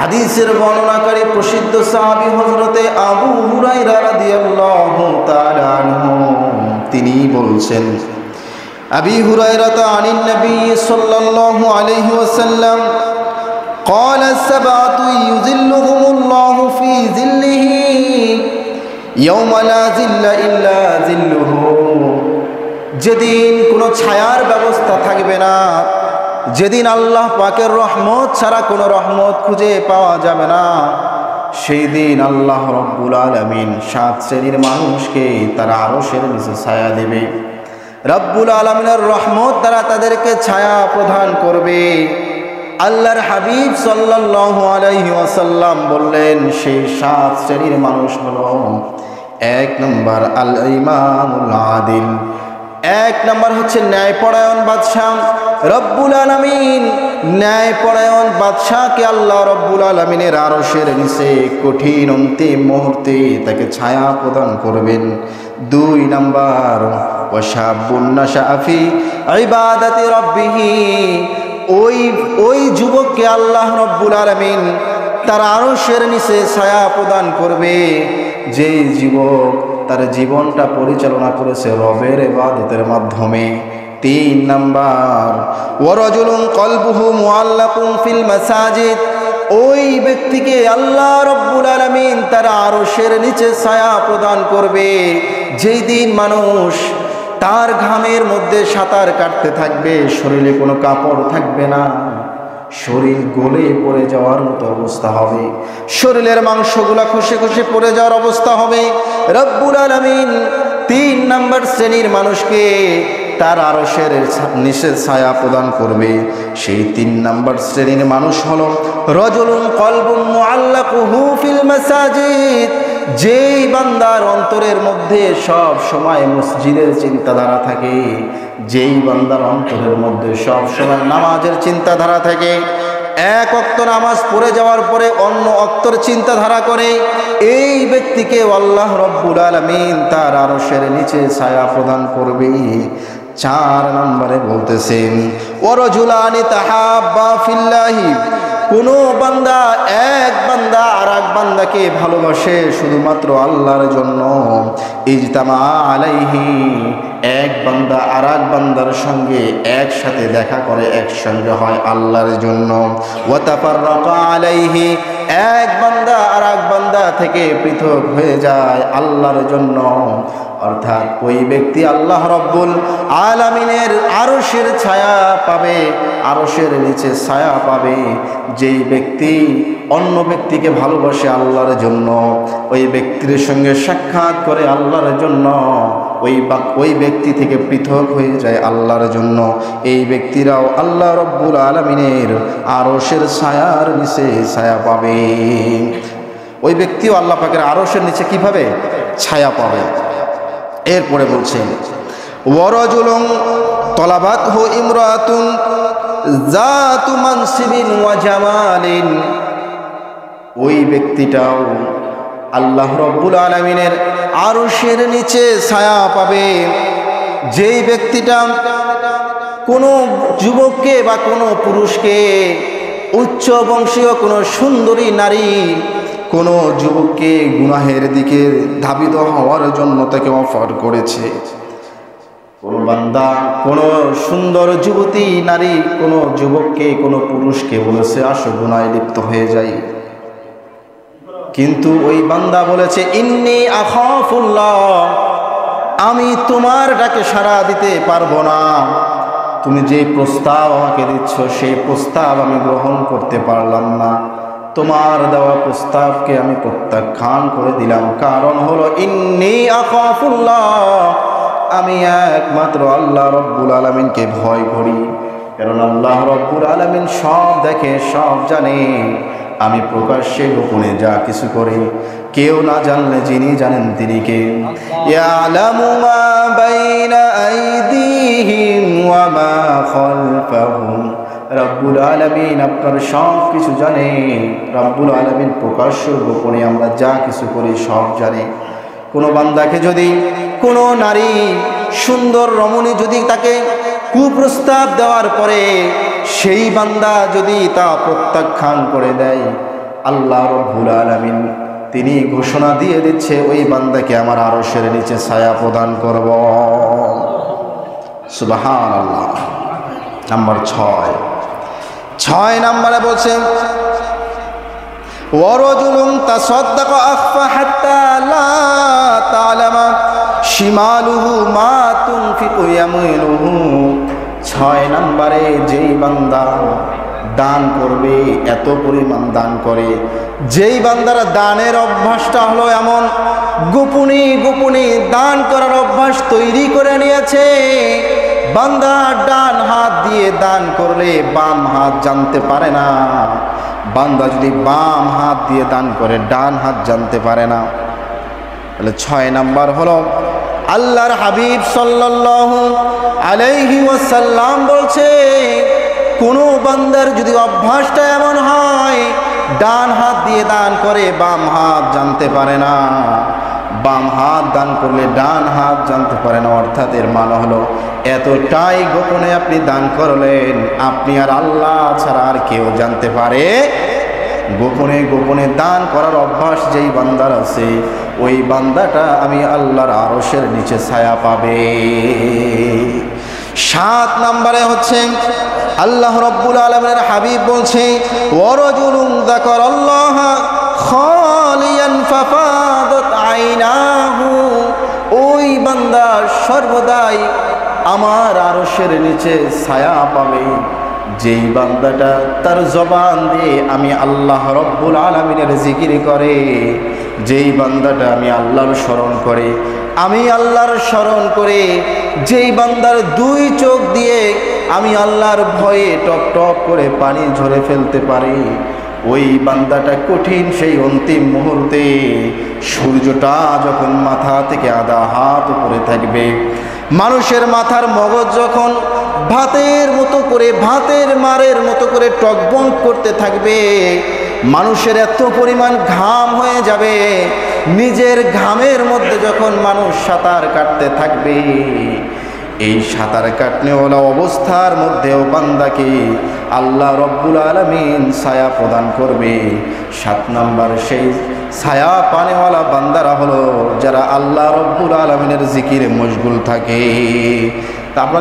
হাদিসের বর্ণনাকারী প্রসিদ্ধ সাহাবী হযরতে আবু হুরায়রা রাদিয়াল্লাহু তাআলা আনহু তিনি বলছেন, আবি হুরায়রা আনিন নবী সাল্লাল্লাহু আলাইহি ওয়াসাল্লাম قال السبعة يظلهم الله في ظله يوم لا ظل إلا ظله। যেদিন কোনো ছায়ার ব্যবস্থা থাকবে না, যেদিন আল্লাহ পাকের রহমত ছাড়া কোনো রহমত খুঁজে পাওয়া যাবে না, সেই দিন আল্লাহ রব্বুল আলামিন 7 শ্রেণীর মানুষকে তার আরশের নিচে ছায়া দেবে। রব্বুল আলামিনের রহমত দ্বারা তাদেরকে ছায়া প্রদান করবে। আল্লাহর হাবিব সাল্লাল্লাহু আলাইহি ওয়াসাল্লাম বললেন, সেই 7 শ্রেণীর মানুষ হলো, 1 নম্বর আল ইমামুল আদিল, 1 নম্বর হচ্ছে ন্যায়পরায়ণ বাদশাহ। রব্বুল আলামিন ন্যায়পরায়ণ বাদশাহকে আল্লাহ রব্বুল আলামিনের আরশের নিচে কঠিন অন্তিম মুহূর্তে তাকে ছায়া প্রদান করবেন। 2 নম্বর ওয়াশাবুন নাশাআ ফি ইবাদাতি রাব্বিহি, ওই যুবককে আল্লাহ রব্বুল আলামিন তার আরশের নিচে ছায়া প্রদান করবে, যে যুবক তার জীবনটা পরিচালনা করেছে রবের ইবাদতের মাধ্যমে। 3 নাম্বার ওয়ারাজুলুন কলবুহু মুআল্লাকুন ফিল মাসাজিদ, ওই ব্যক্তিকে আল্লাহ রব্বুল আলামিন তার আরশের নিচে ছায়া প্রদান করবে, যেই দিন মানুষ তার ঘামের মধ্যে সাঁতার কাটতে থাকবে, শরীরে কোনো কাপড় থাকবে না, শরীর গলে পড়ে যাওয়ার মতো অবস্থা হবে, শরীরের মাংসগুলা খসে খসে পড়ে যাওয়ার অবস্থা হবে। রব্বুল আলামিন 3 নম্বর শ্রেণীর মানুষকে তার আরশের নিচে ছায়া প্রদান করবে। সেই 3 নম্বর শ্রেণীর মানুষ হলো রাজুলুন কলবুন মুআল্লাকুহু ফিল মাসাজিদ, যেই বান্দার অন্তরের মধ্যে সব সময় মসজিদের চিন্তাধারা থাকে, যেই বান্দার অন্তরের মধ্যে সব সময় নামাজের চিন্তাধারা থাকে, 1 ওয়াক্ত নামাজ পড়ে যাওয়ার পরে অন্য ওয়াক্তের চিন্তাধারা করে, এই ব্যক্তিকে আল্লাহ রব্বুল আলামিন তার আরশের নিচে ছায়া প্রদান করবে। 4 নম্বরে বলতেছেন ওয়ারাজুলানি তাহাব্বা ফিল্লাহি, কোনো বান্দা, 1 বান্দা আর 1 বান্দাকে ভালোবাসে শুধুমাত্র আল্লাহর জন্য, ইজতামা আলাইহি, 1 বান্দা আর 1 বান্দার সঙ্গে একসাথে দেখা করে, একসঙ্গে হয় আল্লাহর জন্য। ওয়া তাফাররাকা আলাইহি, 1 বান্দা আর 1 বান্দা থেকে পৃথক হয়ে যায় আল্লাহর জন্য। অর্থাৎ ওই ব্যক্তি আল্লাহ রব্বুল আলামিনের আরশের ছায়া পাবে, আরশের নিচে ছায়া পাবে। যেই ব্যক্তি অন্য ব্যক্তিকে ভালোবাসে আল্লাহর জন্য, ওই ব্যক্তির সঙ্গে সাক্ষাৎ করে আল্লাহর জন্য, ওই ব্যক্তি থেকে পৃথক হয়ে যায় আল্লাহর জন্য, এই ব্যক্তিরাও আল্লাহ রব্বুল আলামিনের আরশের ছায়ার নিচে ছায়া পাবে। ওই ব্যক্তিও আল্লাহ পাকের আরশের নিচে কিভাবে ছায়া পাবে। এরপরে বলছেন ওয়ারাজুলুন তলাবাতহু ইমরাতুন যাতু মানসিবিন ওয়া জামালিন, ওই ব্যক্তিটাও আল্লাহ রব্বুল আলামিনের আরশের নিচে ছায়া পাবে। যেই ব্যক্তিটা কোনো যুবককে বা কোনো পুরুষকে, উচ্চ বংশীয় কোনো সুন্দরী নারী কোনো যুবককে গুনাহের দিকে ধাবিত হওয়ার জন্য তাকে অফার করেছে, কোন বান্দা কোনো সুন্দর যুবতী নারী কোনো যুবককে কোনো পুরুষকে বলেছে আসো গুনাহে লিপ্ত হয়ে যাই, কিন্তু ওই বান্দা বলেছে ইন্নী আখাফুল্লাহ, আমি তোমার ডাকে সাড়া দিতে পারবো না, তুমি যে প্রস্তাব আমাকে দিচ্ছ সেই প্রস্তাব আমি গ্রহণ করতে পারলাম না, তোমার দেওয়া প্রস্তাবকে আমি প্রত্যাখ্যান করে দিলাম। কারণ হলো ইন্নী আখাফুল্লাহ, আমি একমাত্র আল্লাহ রব্বুল আলামিনকে ভয় করি। কারণ আল্লাহ রব্বুল আলামিন সব দেখে, সব জানে। আমি প্রকাশ্যে গোপনে যা কিছু করি, কেউ না জানলে যিনি জানেন তিনি কে। ইয়ালামু মা বাইনা আইদিহিম ওয়া মা খালফাহুম, রব্বুল আলামিন আপনার সব কিছু জানে। রব্বুল আলামিন প্রকাশ্য গোপনে আমরা যা কিছু করি সব জানে। কোনো বান্দাকে যদি কোনো নারী সুন্দর রমণী যদি তাকে কুপ্রস্তাব দেওয়ার পরে সেই বান্দা যদি তা প্রত্যাখ্যান করে দেয়, আল্লাহ রাব্বুল আলামিন তিনি ঘোষণা দিয়ে দিচ্ছে ওই বান্দাকে আমার আরশের নিচে ছায়া প্রদান করব। সুবহানাল্লাহ। নাম্বার 6 নম্বরে বলছে ওয়ারাজুলুন তাসাদদাকা আখফা হাত্তা লা তা'লামা শিমালুহু মা তুনফিকু ইয়ামিনুহু। 6 নম্বরে যেই বান্দা দান করবে, এত পরিমাণ দান করে, যেই বান্দারা দানের অভ্যাসটা হলো এমন গোপনে গোপনে দান করার অভ্যাস তৈরি করে নিয়েছে, বান্দা ডান হাত দিয়ে দান করলে বাম হাত জানতে পারে না। বান্দা যদি বাম হাত দিয়ে দান করে ডান হাত জানতে পারে না। তাহলে 6 নাম্বার হলো আল্লাহর হাবিব সাল্লাল্লাহু আলাইহি ওয়াসাল্লাম বলছে কোনো বান্দার যদি অভ্যাসটা এমন হয় ডান হাত দিয়ে দান করে বাম হাত জানতে পারে না, বাম হাত দান করলে ডান হাত জানতে পারে না, অর্থাৎ এর মানে হলো এতটাই গোপনে আপনি দান করলেন আপনি আর আল্লাহ ছাড়া আর কেউ জানতে পারে। গোপনে গোপনে দান করার অভ্যাস যেই বান্দার আছে ওই বান্দাটা আমি আল্লাহর আরশের নিচে ছায়া পাবে। 7 নম্বরে হচ্ছে আল্লাহ রাব্বুল আলামিনের হাবিব বলছে ওয়ারাজুলুন যাকারাল্লাহ খালিয়ান ফাফাদাত আইনাহু। ওই বান্দা সর্বদাই আমার আরশের নিচে ছায়া পাবে যেই বান্দাটা তার জবান দিয়ে আমি আল্লাহ রাব্বুল আলামিনের জিকির করে, যেই বান্দাটা আমি আল্লাহর স্মরণ করে, আমি আল্লাহর স্মরণ করে, যেই বান্দার 2 চোখ দিয়ে আমি আল্লাহর ভয়ে টপ টপ করে পানি ঝরে ফেলতে পারি, ওই বান্দাটা কঠিন সেই অন্তিম মুহূর্তে সূর্যটা যখন মাথা থেকে আধা হাত উপরে থাকবে, মানুষের মাথার মগজ যখন ভাতের মতো করে ভাতের মারের মতো করে টকবক করতে থাকবে, মানুষের এত পরিমাণ ঘাম হয়ে যাবে, নিজের ঘামের মধ্যে যখন মানুষ সাঁতার কাটতে থাকবে, এই সাঁতার কাটনেওয়ালা অবস্থার মধ্যেও বান্দাকে আল্লাহ রাব্বুল আলামিন ছায়া প্রদান করবে। 7 নম্বর সেই ছায়া পানেওয়ালা বান্দারা হলো যারা আল্লাহ রাব্বুল আলামিনের জিকিরে মশগুল থাকে। তারপরে